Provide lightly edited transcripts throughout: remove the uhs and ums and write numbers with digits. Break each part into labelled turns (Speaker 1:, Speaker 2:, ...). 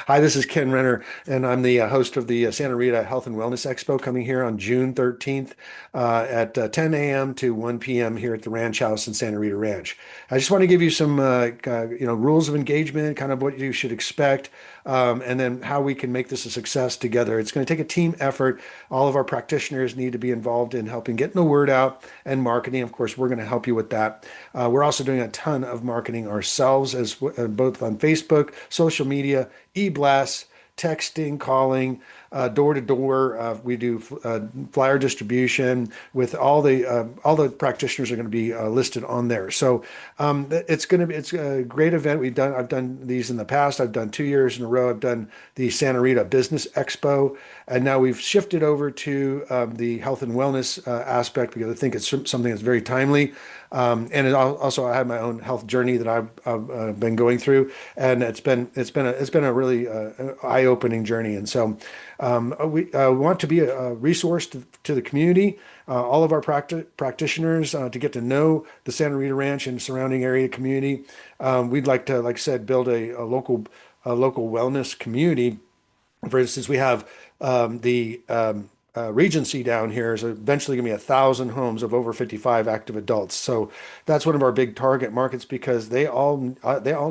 Speaker 1: Hi, this is Ken Renner, and I'm the host of the Santa Rita Health and Wellness Expo coming here on June 13th at 10 a.m. to 1 p.m. here at the Ranch House in Santa Rita Ranch. I just want to give you some rules of engagement, kind of what you should expect, and then how we can make this a success together. It's going to take a team effort. All of our practitioners need to be involved in helping getting the word out and marketing. Of course, we're going to help you with that. We're also doing a ton of marketing ourselves, as both on Facebook, social media, e-blasts, texting, calling, door to door. We do flyer distribution with all the practitioners are going to be listed on there. So it's a great event. I've done these in the past. I've done 2 years in a row. I've done the Santa Rita Business Expo, and now we've shifted over to the health and wellness aspect because I think it's something that's very timely. Also, I have my own health journey that I've been going through, and it's been a really eye-opening journey. And so we want to be a resource to the community, all of our practitioners to get to know the Santa Rita Ranch and surrounding area community. We'd like to, like I said, build a local wellness community. For instance, we have the Regency down here is eventually going to be 1,000 homes of over 55 active adults. So that's one of our big target markets because they all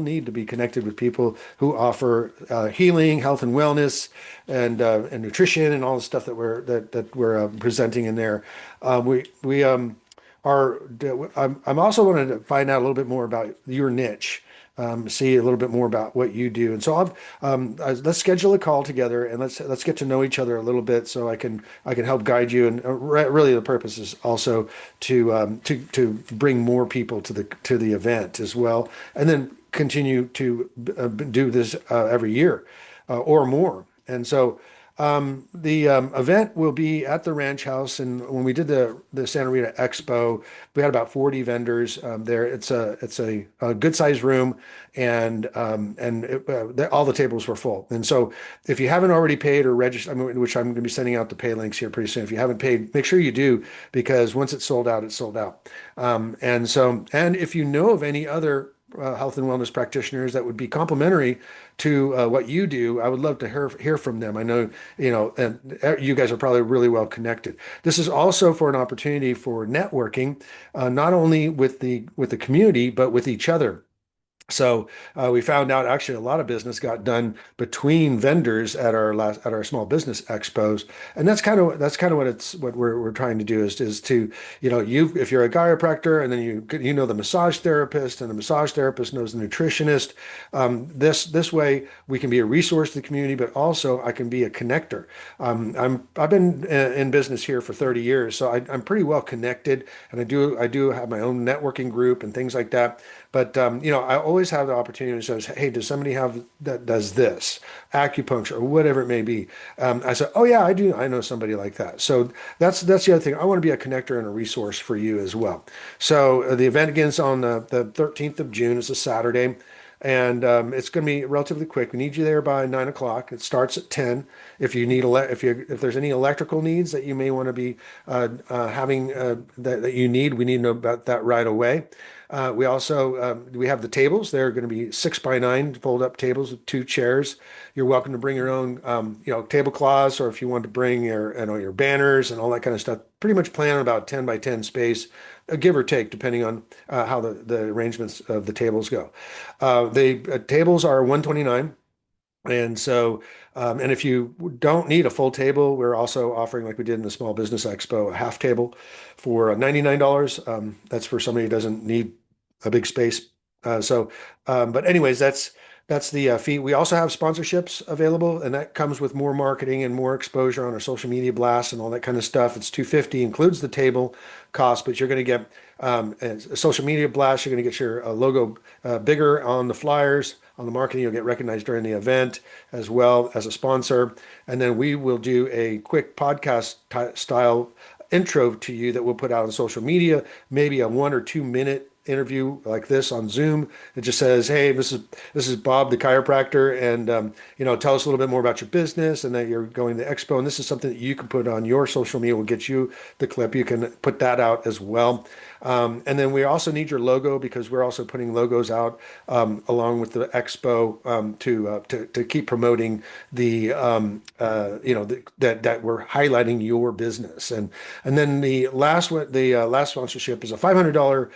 Speaker 1: need to be connected with people who offer healing, health and wellness, and nutrition and all the stuff that we're presenting in there. We are. I'm also wanted to find out a little bit more about your niche, see a little bit more about what you do. And so let's schedule a call together and let's get to know each other a little bit so I can help guide you. And really the purpose is also to bring more people to the event as well, and then continue to do this every year or more. And so the event will be at the Ranch House, and when we did the Santa Rita Expo, we had about 40 vendors there. It's a good sized room, and all the tables were full. And so, if you haven't already paid or registered, which I'm going to be sending out the pay links here pretty soon. If you haven't paid, make sure you do because once it's sold out, it's sold out. And if you know of any other health and wellness practitioners that would be complementary to what you do, I would love to hear from them. I know, and you guys are probably really well connected. This is also for an opportunity for networking, not only with the community, but with each other. So we found out actually a lot of business got done between vendors at our small business expos, and that's kind of what we're trying to do is to you if you're a chiropractor and then you know the massage therapist and the massage therapist knows the nutritionist. This way we can be a resource to the community, but also I can be a connector. I've been in business here for 30 years, so I'm pretty well connected, and I do have my own networking group and things like that. But I always have the opportunity to say, "Hey, does somebody have that does this acupuncture or whatever it may be?" I said, "Oh yeah, I do. I know somebody like that." So that's the other thing. I want to be a connector and a resource for you as well. So the event begins on the 13th of June. It's a Saturday. And it's going to be relatively quick. We need you there by 9 o'clock. It starts at 10. If there's any electrical needs that you may want to be having that you need, we need to know about that right away. We have the tables. They're going to be 6 by 9 fold up tables with 2 chairs. You're welcome to bring your own tablecloths, or if you want to bring your banners and all that kind of stuff. Pretty much plan on about 10 by 10 space, give or take, depending on how the arrangements of the tables go. The tables are 129. And so, and if you don't need a full table, we're also offering, like we did in the Small Business Expo, a half table for $99. That's for somebody who doesn't need a big space. But anyways, that's the fee. We also have sponsorships available, and that comes with more marketing and more exposure on our social media blasts and all that kind of stuff. It's 250, includes the table cost, but you're going to get a social media blast. You're going to get your logo bigger on the flyers, on the marketing. You'll get recognized during the event as well as a sponsor. And then we will do a quick podcast style intro to you that we'll put out on social media, maybe a 1 or 2 minute interview like this on Zoom. It just says, "Hey, this is Bob, the chiropractor, and tell us a little bit more about your business and that you're going to the expo. And this is something that you can put on your social media. Will get you the clip. You can put that out as well." And then we also need your logo because we're also putting logos out along with the expo to keep promoting that we're highlighting your business. And then the last one, the last sponsorship is a $500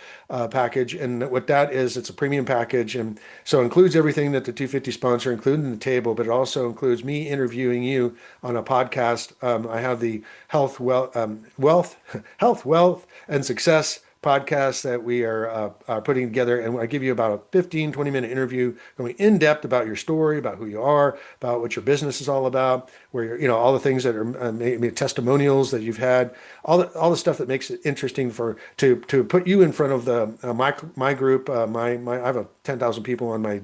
Speaker 1: package, and what that is, it's a premium package, and so it includes everything that the 250 sponsor, including the table, but it also includes me interviewing you on a podcast. I have the health, wealth, and success podcast that we are putting together. And I give you about a 15, 20-minute interview going in depth about your story, about who you are, about what your business is all about, where all the things that are maybe testimonials that you've had, all the stuff that makes it interesting to put you in front of the my group. I have 10,000 people on my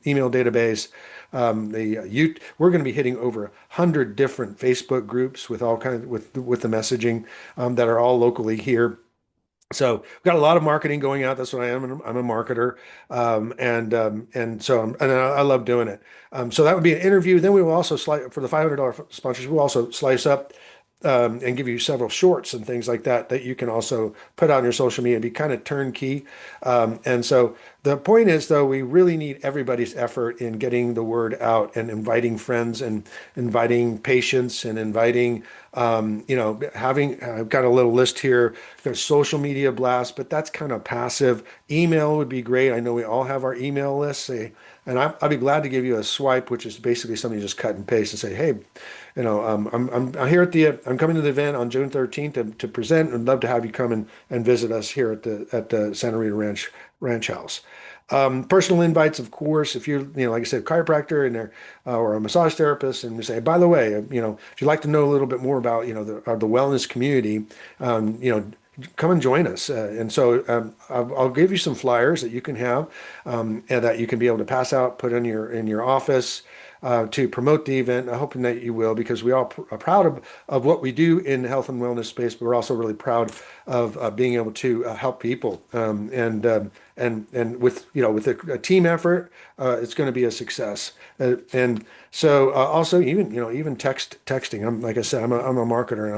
Speaker 1: email database. We're going to be hitting over 100 different Facebook groups with all kinds with the messaging that are all locally here. So we've got a lot of marketing going out. That's what I am. I'm a marketer, and so I love doing it. So that would be an interview. Then we will also slice for the $500 sponsors. We'll also slice up and give you several shorts and things like that that you can also put on your social media and be kind of turnkey. And so the point is, though, we really need everybody's effort in getting the word out and inviting friends and inviting patients and inviting, I've got a little list here. There's social media blasts, but that's kind of passive. Email would be great. I know we all have our email lists. And I'd be glad to give you a swipe, which is basically something you just cut and paste and say, hey, I'm here I'm coming to the event on June 13th to present. I'd love to have you come and visit us here at the Santa Rita Ranch House. Personal invites, of course, if you're, like I said, chiropractor and or a massage therapist, and we say, by the way, if you'd like to know a little bit more about, the wellness community, come and join us. And so I'll give you some flyers that you can have and that you can be able to pass out, put in your office to promote the event. I'm hoping that you will, because we all are proud of what we do in the health and wellness space, but we're also really proud of being able to help people. And with with a team effort, it's going to be a success. And so also even texting. Like I said, I'm a marketer, and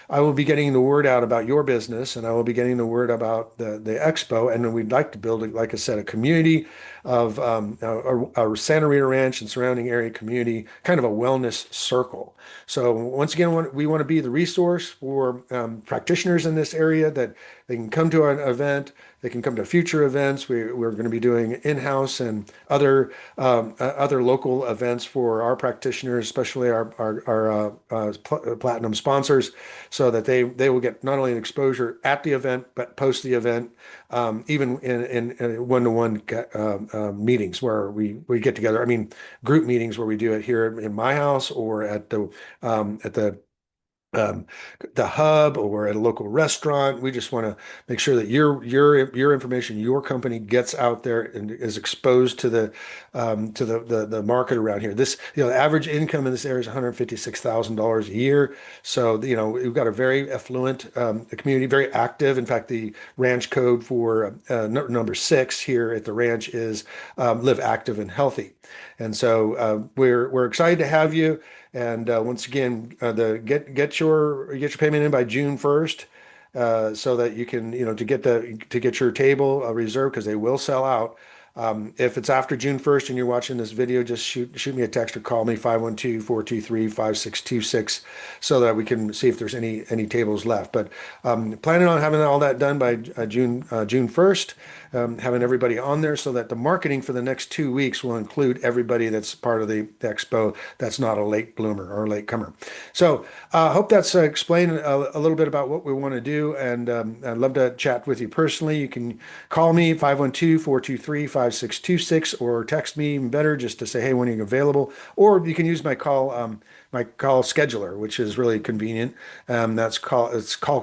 Speaker 1: I will be getting the word out about your business, and I will be getting the word about the expo. And then we'd like to build, like I said, a community of our Santa Rita Ranch and surrounding area community, kind of a wellness circle. So once again, we want to be the resource for practitioners in this area, that they can come to an event, they can come to future events. We're going to be doing in-house and other local events for our practitioners, especially our platinum sponsors, so that they will get not only an exposure at the event, but post the event, even in one-to-one meetings where we get together. I mean, group meetings where we do it here in my house or at um, the hub or at a local restaurant. We just want to make sure that your information, your company gets out there and is exposed to the market around here. This, the average income in this area is $156,000 a year. So, we've got a very affluent community, very active. In fact, the ranch code for number 6 here at the ranch is live active and healthy. And so we're excited to have you. And once again, get your payment in by June 1st, so that you can to get your table reserved, because they will sell out. If it's after June 1st and you're watching this video, just shoot me a text or call me 512-423-5626, so that we can see if there's any tables left. But planning on having all that done by June 1st, having everybody on there, so that the marketing for the next 2 weeks will include everybody that's part of the expo that's not a late bloomer or a late comer. So I hope that's explained a little bit about what we want to do, and I'd love to chat with you personally. You can call me 512-423-5626, or text me, even better, just to say, hey, when are you available? Or you can use my call scheduler, which is really convenient. It's call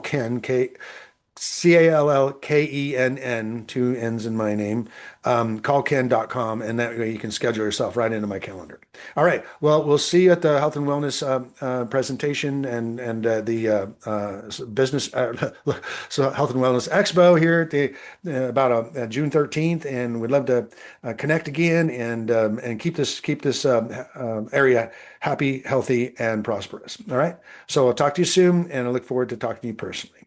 Speaker 1: Kenn, CALLKENN, 2 N's in my name, callkenn.com, and that way you can schedule yourself right into my calendar. All right. Well, we'll see you at the health and wellness presentation and the business, so Health and Wellness Expo here at about June 13th, and we'd love to connect again and keep this area happy, healthy, and prosperous. All right. So I'll talk to you soon, and I look forward to talking to you personally.